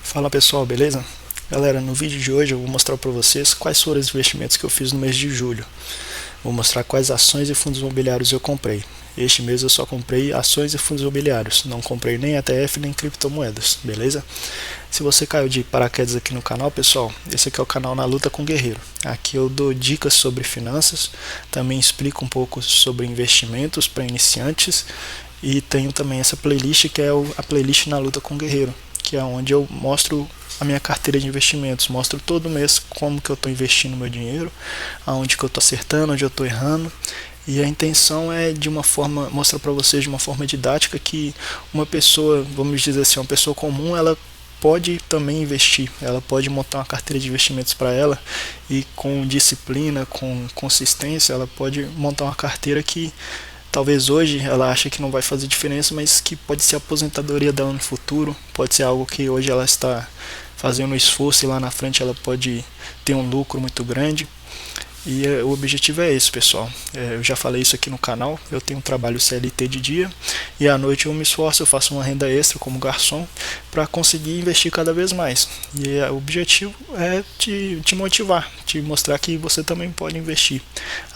Fala pessoal, beleza? Galera, no vídeo de hoje eu vou mostrar para vocês quais foram os investimentos que eu fiz no mês de julho. Vou mostrar quais ações e fundos imobiliários eu comprei. Este mês eu só comprei ações e fundos imobiliários, não comprei nem ETF nem criptomoedas, beleza? Se você caiu de paraquedas aqui no canal, pessoal, esse aqui é o canal Na Luta com o Guerreiro. Aqui eu dou dicas sobre finanças, também explico um pouco sobre investimentos para iniciantes e tenho também essa playlist que é a playlist Na Luta com o Guerreiro, que é onde eu mostro a minha carteira de investimentos, mostro todo mês como que eu estou investindo meu dinheiro, aonde que eu estou acertando, onde eu estou errando. E a intenção é de uma forma, mostrar para vocês de uma forma didática que uma pessoa, vamos dizer assim, uma pessoa comum, ela pode também investir, ela pode montar uma carteira de investimentos para ela e com disciplina, com consistência, ela pode montar uma carteira que talvez hoje ela ache que não vai fazer diferença, mas que pode ser a aposentadoria dela no futuro, pode ser algo que hoje ela está fazendo um esforço e lá na frente ela pode ter um lucro muito grande. E o objetivo é esse, pessoal. Eu já falei isso aqui no canal. Eu tenho um trabalho CLT de dia e à noite eu me esforço, eu faço uma renda extra como garçom para conseguir investir cada vez mais. E o objetivo é te motivar, te mostrar que você também pode investir.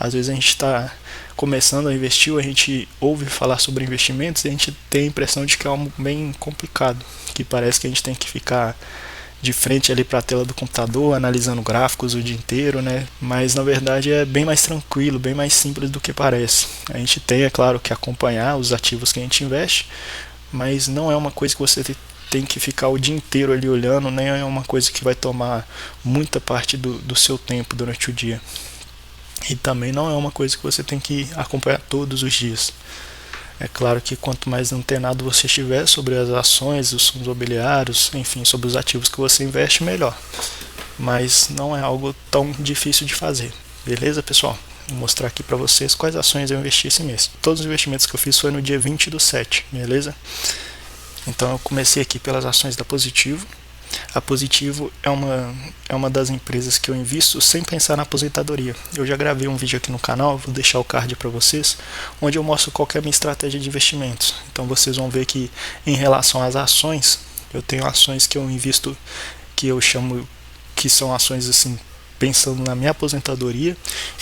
Às vezes a gente está começando a investir, ou a gente ouve falar sobre investimentos e a gente tem a impressão de que é algo bem complicado, que parece que a gente tem que ficar de frente ali para a tela do computador, analisando gráficos o dia inteiro, né? Mas na verdade é bem mais tranquilo, bem mais simples do que parece. A gente tem, é claro, que acompanhar os ativos que a gente investe, mas não é uma coisa que você tem que ficar o dia inteiro ali olhando, nem é uma coisa que vai tomar muita parte do seu tempo durante o dia. E também não é uma coisa que você tem que acompanhar todos os dias. É claro que quanto mais antenado você estiver sobre as ações, os fundos imobiliários, enfim, sobre os ativos que você investe, melhor. Mas não é algo tão difícil de fazer. Beleza, pessoal? Vou mostrar aqui para vocês quais ações eu investi esse mês. Todos os investimentos que eu fiz foi no dia 20/7, beleza? Então eu comecei aqui pelas ações da Positivo. A Positivo é uma das empresas que eu invisto sem pensar na aposentadoria. Eu já gravei um vídeo aqui no canal, vou deixar o card para vocês, onde eu mostro qual é a minha estratégia de investimentos. Então vocês vão ver que em relação às ações, eu tenho ações que eu invisto, que eu chamo que são ações assim, pensando na minha aposentadoria,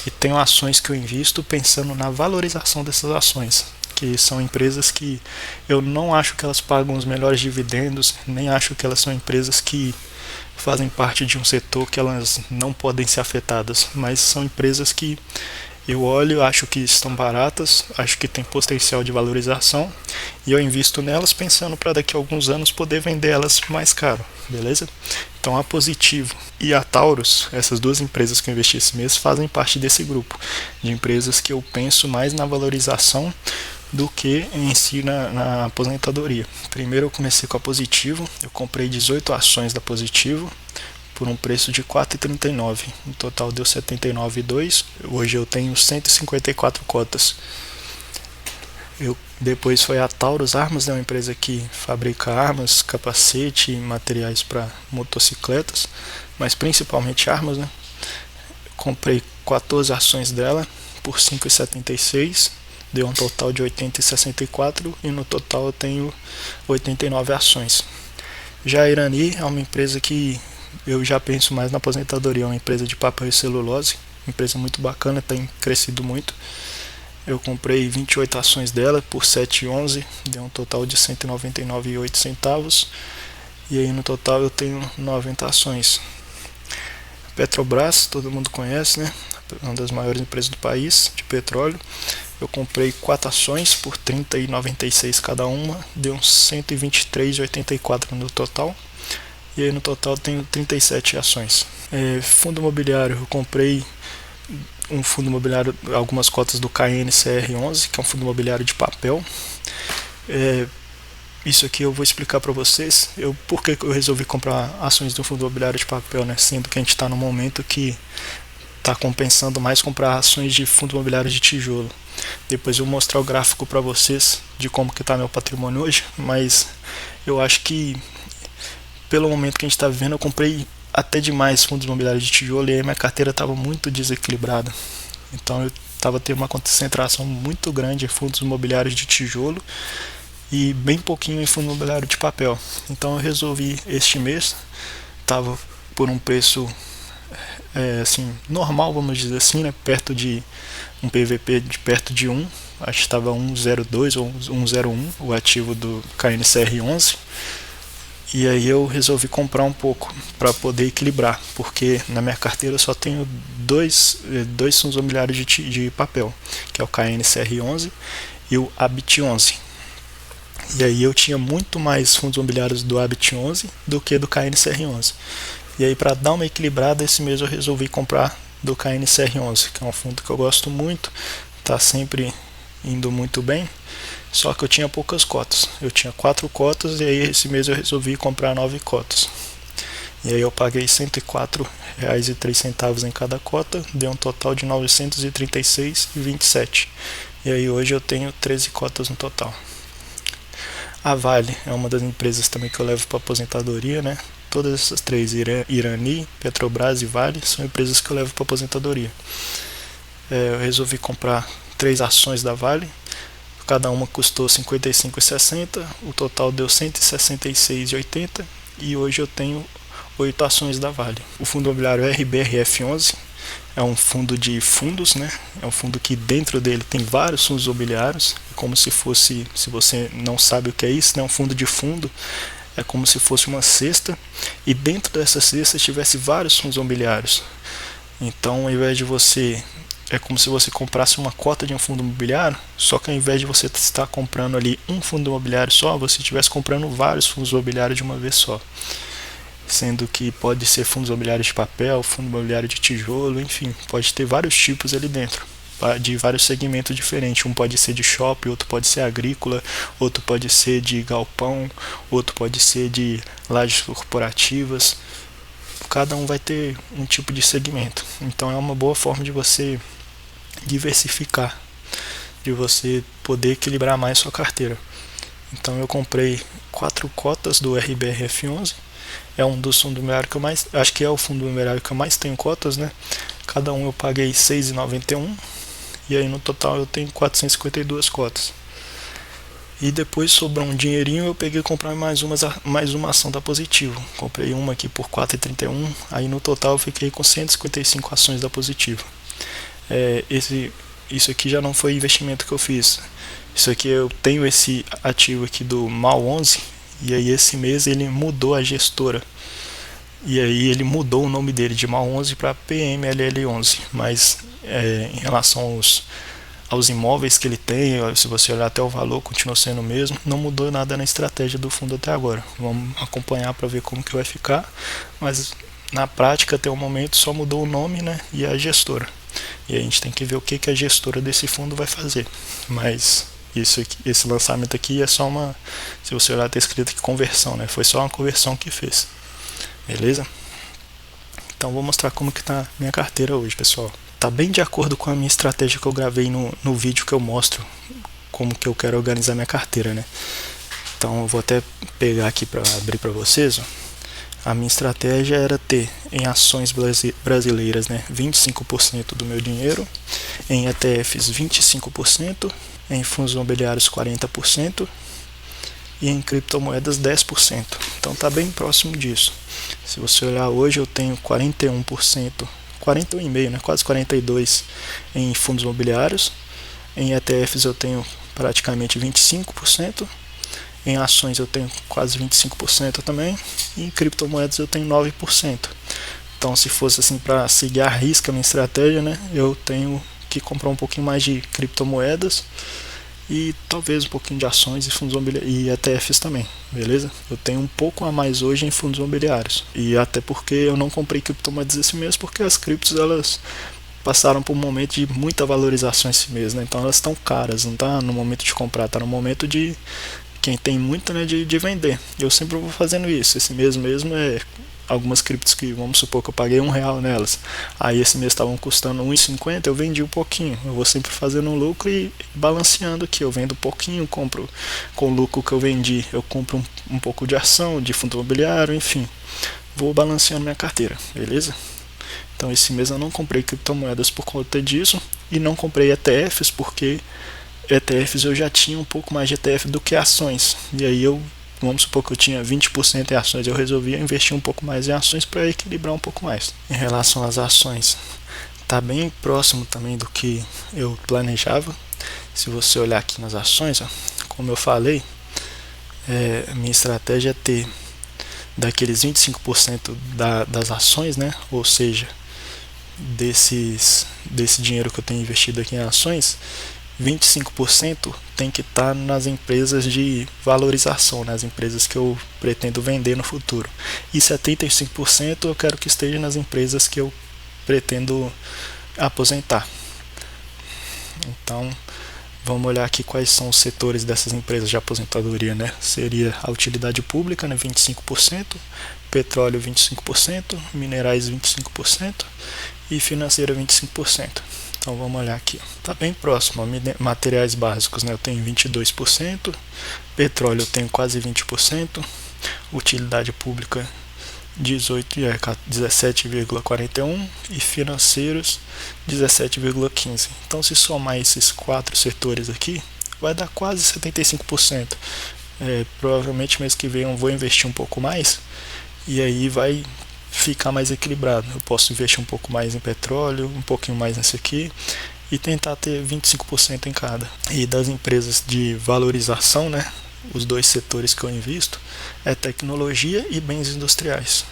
e tenho ações que eu invisto pensando na valorização dessas ações, que são empresas que eu não acho que elas pagam os melhores dividendos, nem acho que elas são empresas que fazem parte de um setor que elas não podem ser afetadas, mas são empresas que eu olho, acho que estão baratas, acho que tem potencial de valorização e eu invisto nelas pensando para daqui a alguns anos poder vender elas mais caro, beleza? Então a Positivo e a Taurus, essas duas empresas que eu investi esse mês, fazem parte desse grupo de empresas que eu penso mais na valorização do que em si na aposentadoria. Primeiro eu comecei com a Positivo, eu comprei 18 ações da Positivo por um preço de R$ 4,39. No total deu R$ 79,2. Hoje eu tenho 154 cotas. Depois foi a Taurus Armas, né, uma empresa que fabrica armas, capacete e materiais para motocicletas, mas principalmente armas, né? Comprei 14 ações dela por R$ 5,76. Deu um total de 80,64 e no total eu tenho 89 ações. Já a Irani é uma empresa que eu já penso mais na aposentadoria, é uma empresa de papel e celulose, empresa muito bacana, tem crescido muito. Eu comprei 28 ações dela por R$ 7,11, deu um total de R$ 199,08. E aí no total eu tenho 90 ações. Petrobras, todo mundo conhece, né? Uma das maiores empresas do país de petróleo. Eu comprei 4 ações por R$ 30,96 cada uma, deu uns 123,84 no total. E aí no total tenho 37 ações. Fundo imobiliário, eu comprei um fundo imobiliário, algumas cotas do KNCR11, que é um fundo imobiliário de papel. Isso aqui eu vou explicar para vocês. Por que eu resolvi comprar ações do fundo imobiliário de papel, né? Sendo que a gente está num momento que está compensando mais comprar ações de fundo imobiliário de tijolo. Depois eu vou mostrar o gráfico para vocês de como que está meu patrimônio hoje, mas eu acho que pelo momento que a gente está vivendo, eu comprei até demais fundos imobiliários de tijolo e aí minha carteira estava muito desequilibrada. Então eu estava tendo uma concentração muito grande em fundos imobiliários de tijolo e bem pouquinho em fundo imobiliário de papel. Então eu resolvi este mês, estava por um preço assim, normal, vamos dizer assim, né, perto de um PVP de perto de 1, acho que estava 1,02 ou 1,01 o ativo do KNCR11. E aí eu resolvi comprar um pouco para poder equilibrar, porque na minha carteira eu só tenho dois fundos imobiliários de papel, que é o KNCR11 e o ABIT11. E aí eu tinha muito mais fundos imobiliários do ABIT11 do que do KNCR11. E aí, para dar uma equilibrada, esse mês eu resolvi comprar do KNCR11, que é um fundo que eu gosto muito, está sempre indo muito bem, só que eu tinha poucas cotas. Eu tinha 4 cotas e aí esse mês eu resolvi comprar 9 cotas. E aí eu paguei R$ 104,03 em cada cota, deu um total de R$ 936,27. E aí hoje eu tenho 13 cotas no total. A Vale é uma das empresas também que eu levo para aposentadoria, né? Todas essas três, Irani, Petrobras e Vale, são empresas que eu levo para aposentadoria. Eu resolvi comprar 3 ações da Vale, cada uma custou R$ 55,60, o total deu R$ 166,80 e hoje eu tenho 8 ações da Vale. O fundo imobiliário RBRF11 é um fundo de fundos, né? É um fundo que dentro dele tem vários fundos imobiliários, como se fosse, se você não sabe o que é isso, né? Um fundo de fundo é como se fosse uma cesta e dentro dessa cesta tivesse vários fundos imobiliários. Então, ao invés de você, é como se você comprasse uma cota de um fundo imobiliário, só que ao invés de você estar comprando ali um fundo imobiliário só, você estivesse comprando vários fundos imobiliários de uma vez só. Sendo que pode ser fundos imobiliários de papel, fundo imobiliário de tijolo, enfim, pode ter vários tipos ali dentro, de vários segmentos diferentes. Um pode ser de shopping, outro pode ser agrícola, outro pode ser de galpão, outro pode ser de lajes corporativas. Cada um vai ter um tipo de segmento. Então é uma boa forma de você diversificar, de você poder equilibrar mais sua carteira. Então eu comprei 4 cotas do RBRF11. É um dos fundos imobiliários que eu mais, acho que é o fundo imobiliário que eu mais tenho cotas, né? Cada um eu paguei R$ 6,91 e aí no total eu tenho 452 cotas. E depois sobrou um dinheirinho, eu peguei e comprei mais uma ação da Positivo. Comprei uma aqui por R$ 4,31, aí no total eu fiquei com 155 ações da Positivo. Isso aqui já não foi investimento que eu fiz. Isso aqui eu tenho esse ativo aqui do MAL11, e aí esse mês ele mudou a gestora. E aí ele mudou o nome dele de MAL11 para PMLL11. Mas em relação aos imóveis que ele tem, se você olhar até o valor, continua sendo o mesmo. Não mudou nada na estratégia do fundo até agora. Vamos acompanhar para ver como que vai ficar. Mas na prática, até o momento, só mudou o nome, né, e a gestora. E a gente tem que ver o que a gestora desse fundo vai fazer. Mas esse lançamento aqui é só uma, se você olhar, está escrito aqui conversão, né? Foi só uma conversão que fez. Beleza? Então vou mostrar como que tá minha carteira hoje, pessoal. Tá bem de acordo com a minha estratégia que eu gravei no vídeo que eu mostro como que eu quero organizar minha carteira, né? Então eu vou até pegar aqui para abrir para vocês, ó. A minha estratégia era ter em ações brasileiras, né, 25% do meu dinheiro, em ETFs 25%, em fundos imobiliários 40% e em criptomoedas 10%. Então tá bem próximo disso. Se você olhar hoje, eu tenho 41%, 41,5%, né, quase 42% em fundos imobiliários. Em ETFs eu tenho praticamente 25%. Em ações eu tenho quase 25% também. E em criptomoedas eu tenho 9%. Então, se fosse assim para seguir a risca a minha estratégia, né, eu tenho que comprar um pouquinho mais de criptomoedas e talvez um pouquinho de ações e fundos imobiliários e ETFs também, beleza? Eu tenho um pouco a mais hoje em fundos imobiliários. E até porque eu não comprei criptomoedas esse mês, porque as criptos elas passaram por um momento de muita valorização esse mês, né? Então elas estão caras, não tá no momento de comprar, tá no momento de quem tem muito, né, de vender. Eu sempre vou fazendo isso. Esse mês mesmo algumas criptos que, vamos supor que eu paguei R$1 nelas, aí esse mês estavam custando R$1,50, eu vendi um pouquinho. Eu vou sempre fazendo um lucro e balanceando aqui. Eu vendo um pouquinho, compro com o lucro que eu vendi, eu compro um pouco de ação, de fundo imobiliário, enfim. Vou balanceando minha carteira, beleza? Então esse mês eu não comprei criptomoedas por conta disso e não comprei ETFs porque ETFs eu já tinha um pouco mais de ETF do que ações. E aí vamos supor que eu tinha 20% em ações, eu resolvi investir um pouco mais em ações para equilibrar um pouco mais. Em relação às ações, está bem próximo também do que eu planejava. Se você olhar aqui nas ações, ó, como eu falei, minha estratégia é ter daqueles 25% das ações, né? Ou seja, desse dinheiro que eu tenho investido aqui em ações, 25% tem que estar nas empresas de valorização, nas empresas que eu pretendo vender no futuro. E 75% eu quero que esteja nas empresas que eu pretendo aposentar. Então, vamos olhar aqui quais são os setores dessas empresas de aposentadoria, né? Seria a utilidade pública, né, 25%, petróleo 25%, minerais 25% e financeira 25%. Então vamos olhar aqui, está bem próximo, materiais básicos, né? Eu tenho 22%, petróleo eu tenho quase 20%, utilidade pública 17,41 e financeiros 17,15. Então se somar esses 4 setores aqui, vai dar quase 75%. Provavelmente mês que vem eu vou investir um pouco mais e aí vai ficar mais equilibrado. Eu posso investir um pouco mais em petróleo, um pouquinho mais nesse aqui e tentar ter 25% em cada. E das empresas de valorização, né, os dois setores que eu invisto é tecnologia e bens industriais.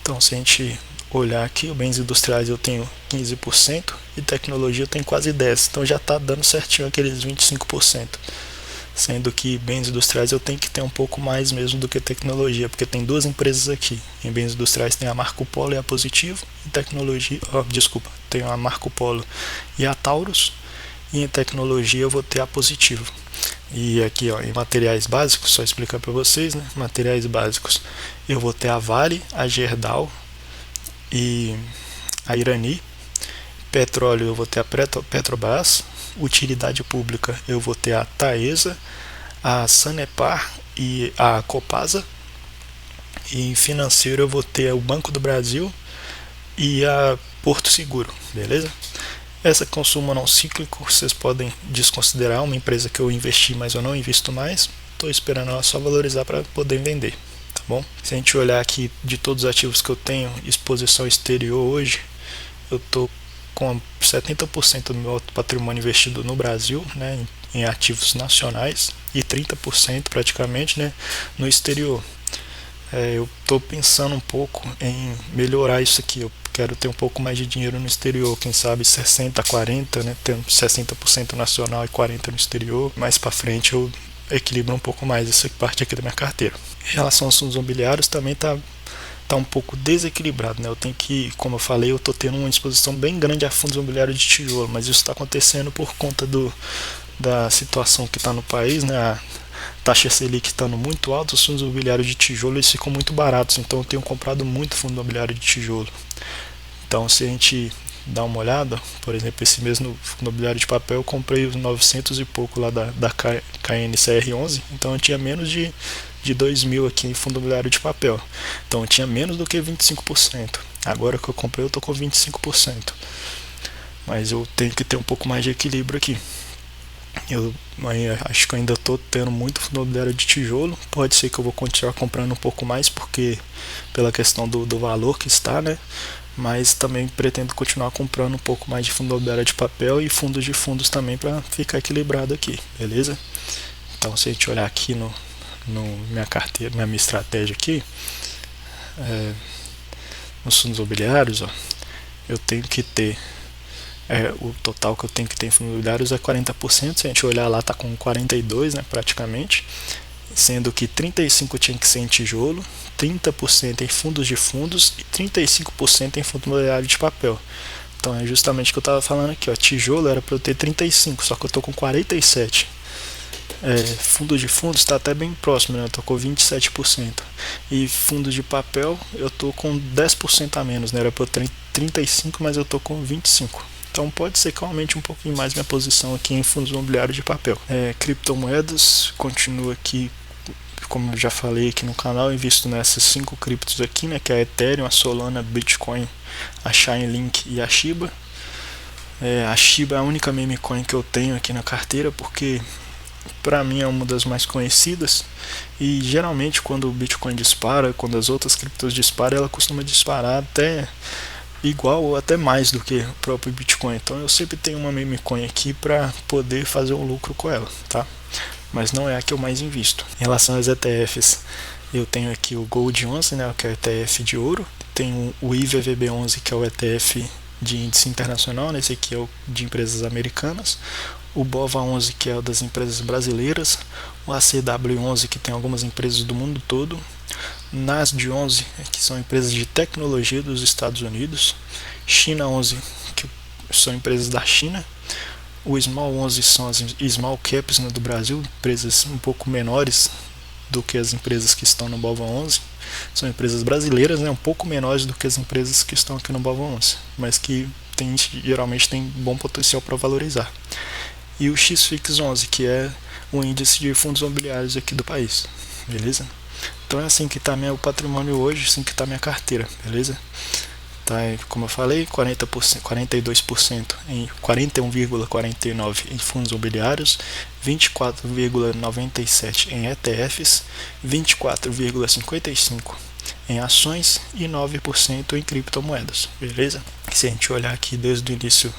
Então se a gente olhar aqui, os bens industriais eu tenho 15% e tecnologia eu tenho quase 10%. Então já está dando certinho aqueles 25%. Sendo que bens industriais eu tenho que ter um pouco mais mesmo do que tecnologia, porque tem duas empresas aqui. Em bens industriais tem a Marco Polo e a Positivo, em tecnologia, tem a Marco Polo e a Taurus, e em tecnologia eu vou ter a Positivo. E aqui, ó, em materiais básicos, só explicar para vocês, né? Materiais básicos, eu vou ter a Vale, a Gerdau e a Irani. Petróleo eu vou ter a Petrobras. Utilidade pública eu vou ter a Taesa, a Sanepar e a Copasa. E em financeiro eu vou ter o Banco do Brasil e a Porto Seguro, beleza? Essa consumo não cíclico vocês podem desconsiderar, uma empresa que eu investi, mas eu não invisto mais. Estou esperando ela só valorizar para poder vender, tá bom? Se a gente olhar aqui de todos os ativos que eu tenho, exposição exterior hoje, eu estou com 70% do meu patrimônio investido no Brasil, né, em ativos nacionais, e 30% praticamente, né, no exterior. Eu estou pensando um pouco em melhorar isso aqui. Eu quero ter um pouco mais de dinheiro no exterior, quem sabe 60, 40, né, ter 60% nacional e 40% no exterior. Mais para frente eu equilibro um pouco mais essa parte aqui da minha carteira. Em relação aos fundos imobiliários, também está um pouco desequilibrado, né? Eu tenho que, como eu falei, eu estou tendo uma exposição bem grande a fundos imobiliários de tijolo, mas isso está acontecendo por conta da situação que está no país, né? A taxa Selic estando muito alta, os fundos imobiliários de tijolo eles ficam muito baratos, então eu tenho comprado muito fundo imobiliário de tijolo. Então se a gente dá uma olhada, por exemplo, esse mesmo fundo imobiliário de papel eu comprei os 900 e pouco lá da KNCR11, então eu tinha menos de 2 mil aqui em fundo imobiliário de papel, então eu tinha menos do que 25%. Agora que eu comprei eu tô com 25%, mas eu tenho que ter um pouco mais de equilíbrio aqui. Eu acho que eu ainda estou tendo muito fundo imobiliário de tijolo. Pode ser que eu vou continuar comprando um pouco mais, porque pela questão do valor que está, né? Mas também pretendo continuar comprando um pouco mais de fundo imobiliário de papel e fundos de fundos também para ficar equilibrado aqui, beleza? Então se a gente olhar aqui no minha carteira, minha estratégia aqui, nos fundos imobiliários, ó, eu tenho que ter o total que eu tenho que ter em fundos imobiliários é 40%. Se a gente olhar lá, está com 42%, né, praticamente. Sendo que 35% tinha que ser em tijolo, 30% em fundos de fundos e 35% em fundo imobiliário de papel. Então é justamente o que eu estava falando aqui. Ó, tijolo era para eu ter 35%, só que eu estou com 47%. Fundo de fundos está até bem próximo, né? Eu estou com 27%. E fundos de papel eu estou com 10% a menos, né? Era para eu ter 35%, mas eu estou com 25%. Então pode ser que eu aumente um pouquinho mais minha posição aqui em fundos imobiliários de papel. Criptomoedas, continua aqui, como eu já falei aqui no canal, eu invisto nessas 5 criptos aqui, né, que é a Ethereum, a Solana, Bitcoin, a Chainlink e a Shiba. A Shiba é a única meme coin que eu tenho aqui na carteira, porque para mim é uma das mais conhecidas, e geralmente quando o Bitcoin dispara, quando as outras criptos disparam, ela costuma disparar até igual ou até mais do que o próprio Bitcoin. Então eu sempre tenho uma meme coin aqui para poder fazer um lucro com ela, tá? Mas não é a que eu mais invisto. Em relação aos ETFs, eu tenho aqui o Gold 11, né, que é o ETF de ouro, tenho o IVVB11, que é o ETF de índice internacional, né, esse aqui é o de empresas americanas, o BOVA11, que é o das empresas brasileiras, o ACW11, que tem algumas empresas do mundo todo, NASD11, que são empresas de tecnologia dos Estados Unidos, China 11, que são empresas da China, o Small 11 são as Small Caps, né, do Brasil, empresas um pouco menores do que as empresas que estão no BOVA 11, são empresas brasileiras, né, um pouco menores do que as empresas que estão aqui no BOVA 11, mas que geralmente tem bom potencial para valorizar. E o XFIX 11, que é o índice de fundos imobiliários aqui do país, beleza? Então é assim que está meu patrimônio hoje, assim que está minha carteira, beleza? Tá, como eu falei, 40%, 42% em 41,49% em fundos imobiliários, 24,97% em ETFs, 24,55% em ações e 9% em criptomoedas, beleza? Se a gente olhar aqui desde o início,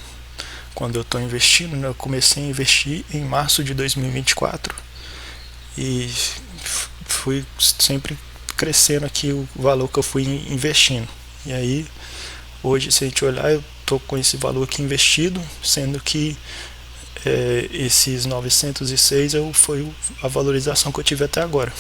quando eu estou investindo, né, eu comecei a investir em março de 2024 e fui sempre crescendo aqui o valor que eu fui investindo. E aí, hoje, se a gente olhar, eu estou com esse valor aqui investido, sendo que esses 906 foi a valorização que eu tive até agora.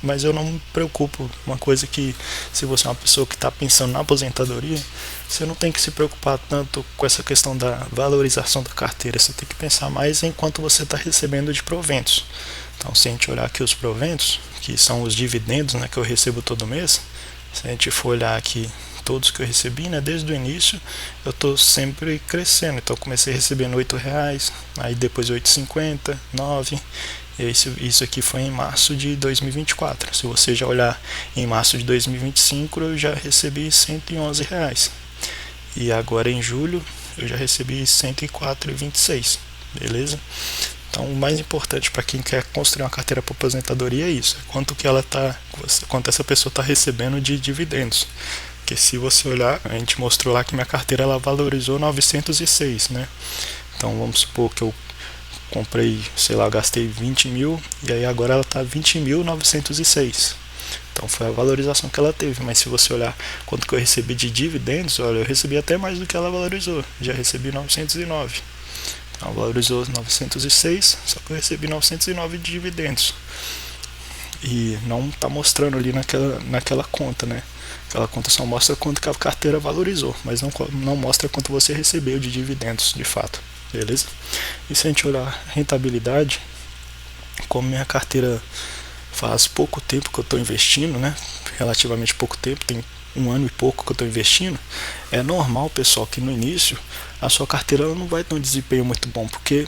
Mas eu não me preocupo, uma coisa que, se você é uma pessoa que está pensando na aposentadoria, você não tem que se preocupar tanto com essa questão da valorização da carteira, você tem que pensar mais em quanto você está recebendo de proventos. Então, se a gente olhar aqui os proventos, que são os dividendos, né, que eu recebo todo mês, se a gente for olhar aqui todos que eu recebi, né, desde o início, eu estou sempre crescendo. Então eu comecei recebendo R$8, aí depois R$8,50, R$9. Isso aqui foi em março de 2024. Se você já olhar em março de 2025, eu já recebi R$111. E agora em julho eu já recebi R$104,26. Beleza? Então o mais importante para quem quer construir uma carteira para aposentadoria é isso, quanto essa pessoa está recebendo de dividendos. Porque se você olhar, a gente mostrou lá que minha carteira ela valorizou 906, né? Então vamos supor que eu comprei, sei lá, gastei 20 mil e aí agora ela está 20.906. Então foi a valorização que ela teve. Mas se você olhar quanto que eu recebi de dividendos, olha, eu recebi até mais do que ela valorizou. Já recebi 909. Então valorizou 906, só que eu recebi 909 de dividendos. E não está mostrando ali naquela conta, né? Aquela conta só mostra quanto que a carteira valorizou, mas não mostra quanto você recebeu de dividendos, de fato, beleza? E se a gente olhar a rentabilidade, como minha carteira faz pouco tempo que eu estou investindo, né? Relativamente pouco tempo, tem 1 ano e pouco que eu estou investindo, é normal, pessoal, que no início a sua carteira não vai ter um desempenho muito bom, porque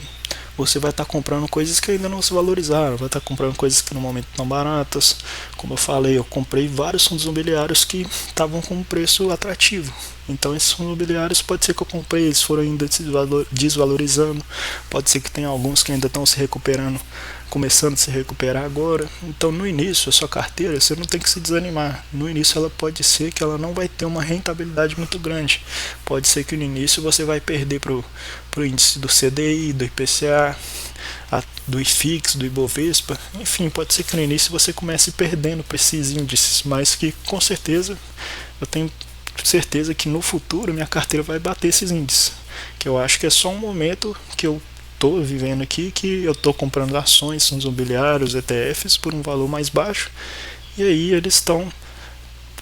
você vai estar comprando coisas que ainda não se valorizaram, vai estar comprando coisas que no momento estão baratas. Como eu falei, eu comprei vários fundos imobiliários que estavam com um preço atrativo. Então esses fundos imobiliários pode ser que eu comprei, eles foram ainda desvalorizando, pode ser que tenha alguns que ainda estão se recuperando, começando a se recuperar agora. Então no início a sua carteira, você não tem que se desanimar. No início ela pode ser que ela não vai ter uma rentabilidade muito grande. Pode ser que no início você vai perder pro índice do CDI, do IPCA, do IFIX, do Ibovespa. Enfim, pode ser que no início você comece perdendo para esses índices, mas que com certeza eu tenho certeza que no futuro minha carteira vai bater esses índices. Que eu acho que é só um momento que eu estou vivendo aqui, que eu estou comprando ações, fundos imobiliários, ETFs por um valor mais baixo, e aí eles estão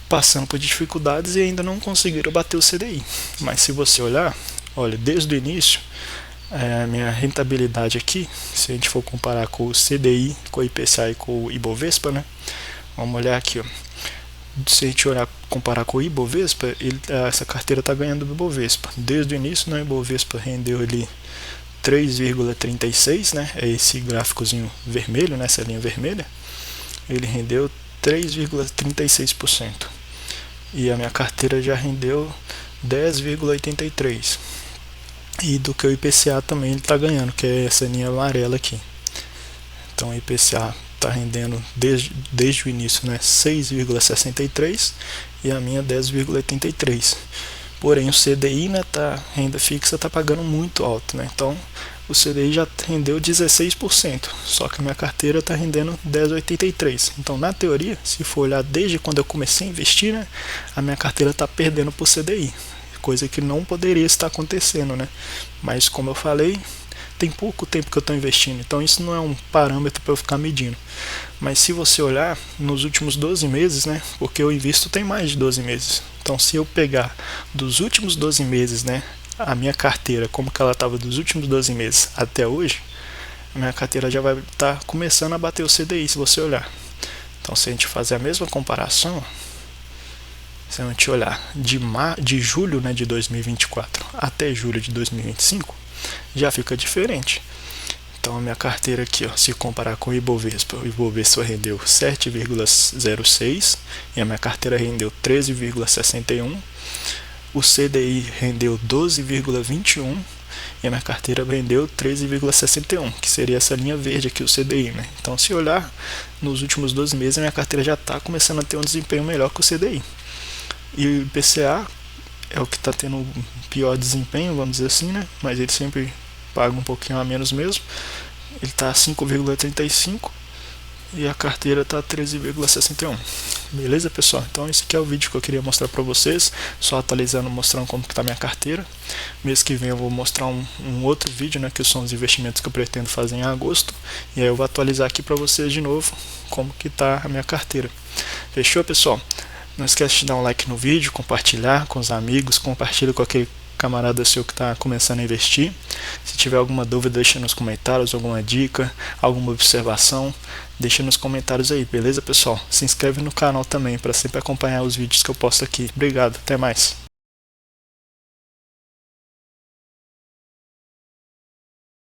passando por dificuldades e ainda não conseguiram bater o CDI. Mas se você olhar, olha, desde o início, a minha rentabilidade aqui, se a gente for comparar com o CDI, com o IPCA e com o Ibovespa, né? Vamos olhar aqui, ó. Se a gente comparar com o Ibovespa, essa carteira está ganhando do Ibovespa. Desde o início, né, o Ibovespa rendeu ali 3,36, né? É esse gráficozinho vermelho, né, essa linha vermelha. Ele rendeu 3,36%. E a minha carteira já rendeu 10,83%. e do que o IPCA também ele está ganhando, que é essa linha amarela aqui. Então o IPCA está rendendo desde o início, né, 6,63 e a minha 10,83. Porém o CDI, né, renda fixa está pagando muito alto, né? Então o CDI já rendeu 16%, só que a minha carteira está rendendo 10,83. Então na teoria, se for olhar desde quando eu comecei a investir, né, a minha carteira está perdendo por CDI, coisa que não poderia estar acontecendo, né? Mas como eu falei, tem pouco tempo que eu estou investindo, então isso não é um parâmetro para eu ficar medindo. Mas se você olhar nos últimos 12 meses, né, porque eu invisto tem mais de 12 meses, então se eu pegar dos últimos 12 meses, né, a minha carteira, como que ela estava dos últimos 12 meses até hoje, a minha carteira já vai estar começando a bater o CDI, se você olhar. Então se a gente fazer a mesma comparação, se a gente olhar de julho, né, de 2024 até julho de 2025, já fica diferente. Então a minha carteira aqui, ó, se comparar com o Ibovespa rendeu 7,06 e a minha carteira rendeu 13,61. O CDI rendeu 12,21 e a minha carteira rendeu 13,61, que seria essa linha verde aqui, o CDI, né? Então se olhar nos últimos 12 meses, a minha carteira já está começando a ter um desempenho melhor que o CDI. E o IPCA é o que está tendo o pior desempenho, vamos dizer assim, né? Mas ele sempre paga um pouquinho a menos mesmo. Ele está 5,35 e a carteira está 13,61. Beleza, pessoal? Então esse aqui é o vídeo que eu queria mostrar para vocês, só atualizando, mostrando como está minha carteira. Mês que vem eu vou mostrar um outro vídeo, né, que são os investimentos que eu pretendo fazer em agosto, e aí eu vou atualizar aqui para vocês de novo como que está a minha carteira. Fechou, pessoal? Não esquece de dar um like no vídeo, compartilhar com os amigos, compartilha com aquele camarada seu que está começando a investir. Se tiver alguma dúvida, deixa nos comentários, alguma dica, alguma observação, deixa nos comentários aí, beleza, pessoal? Se inscreve no canal também para sempre acompanhar os vídeos que eu posto aqui. Obrigado, até mais.